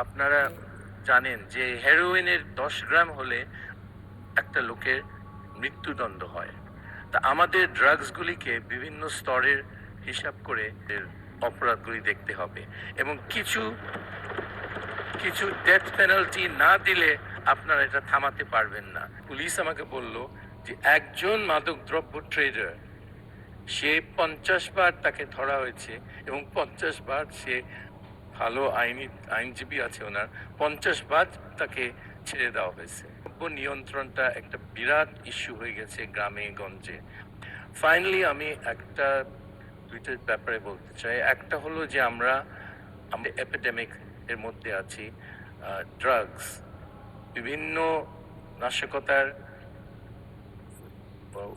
আপনারা জানেন যে হেরোইনের 10 গ্রাম হলে একটা লোকের মৃত্যুদণ্ড হয়। তা আমাদের ড্রাগসগুলিকে বিভিন্ন স্তরের হিসাব করে এর অপরাধগুলি দেখতে হবে এবং কিছু কিছু ডেথ পেনাল্টি না দিলে আপনারা এটা থামাতে পারবেন না। পুলিশ আমাকে বলল যে একজন মাদকদ্রব্য ট্রেডার, সে 50 বার তাকে ধরা হয়েছে এবং 50 বার সে ভালো আইনজীবী আছে ওনার, 50 বার তাকে ছেড়ে দেওয়া হয়েছে। দ্রব্য নিয়ন্ত্রণটা একটা বিরাট ইস্যু হয়ে গেছে গ্রামে গঞ্জে। ফাইনালি আমি দুইটা ব্যাপারে বলতে চাই। একটা হলো যে আমরা এপিডেমিক এর মধ্যে আছি। ড্রাগস, বিভিন্ন নাশকতার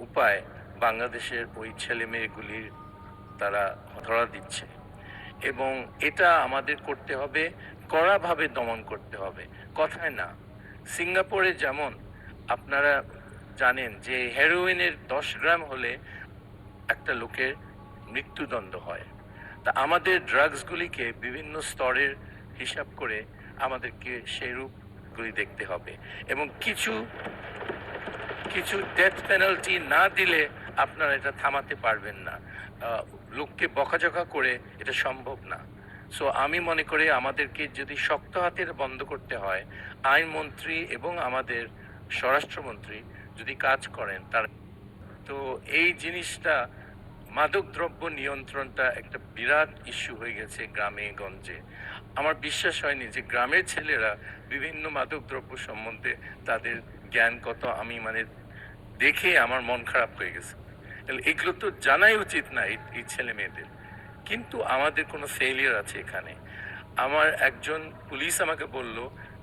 উপায় বাংলাদেশের ওই ছেলে মেয়েগুলির তারা ধরা দিচ্ছে এবং এটা আমাদের করতে হবে, কড়াভাবে দমন করতে হবে, কথায় না। সিঙ্গাপুরে যেমন আপনারা জানেন যে হেরোইনের 10 গ্রাম হলে একটা লোকের মৃত্যুদণ্ড হয়। তা আমাদের ড্রাগসগুলিকে বিভিন্ন স্তরের হিসাব করে আমাদেরকে সেই রূপগুলি দেখতে হবে এবং কিছু কিছু ডেথ পেনাল্টি না দিলে আপনারা এটা থামাতে পারবেন না। লোককে বকাঝকা করে এটা সম্ভব না। সো আমি মনে করি আমাদেরকে যদি শক্ত হাতের বন্ধ করতে হয়, আইনমন্ত্রী এবং আমাদের স্বরাষ্ট্রমন্ত্রী যদি কাজ করেন তার, তো এই জিনিসটা মাদকদ্রব্য নিয়ন্ত্রণটা একটা বিরাট ইস্যু হয়ে গেছে গ্রামে গঞ্জে। আমার বিশ্বাস হয়নি যে গ্রামের ছেলেরা বিভিন্ন মাদকদ্রব্য সম্বন্ধে তাদের জ্ঞান কত, আমি দেখে আমার মন খারাপ হয়ে গেছে। এগুলো তো জানাই উচিত না এই ছেলে মেয়েদের, কিন্তু আমাদের কোনো ফেলিয়ার আছে এখানে। আমার একজন পুলিশ আমাকে বলল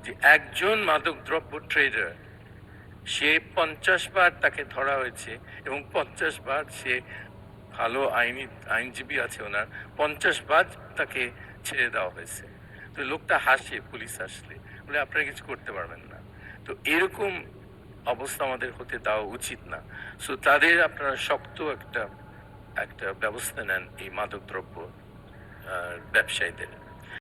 যে একজন মাদকদ্রব্য ট্রেডার, সে 50 বার তাকে ধরা হয়েছে এবং 50 বার সে ভালো আইনজীবী আছে ওনার, 50 বার তাকে ছেড়ে দেওয়া হয়েছে। তো লোকটা হাসে, পুলিশ আসলে বলে আপনারা কিছু করতে পারবেন না। তো এরকম অবস্থা আমাদের হতে দেওয়া উচিত না। সো তাদের আপনারা শক্ত একটা একটা ব্যবস্থা নেন এই মাদকদ্রব্য ব্যবসায়ীদের।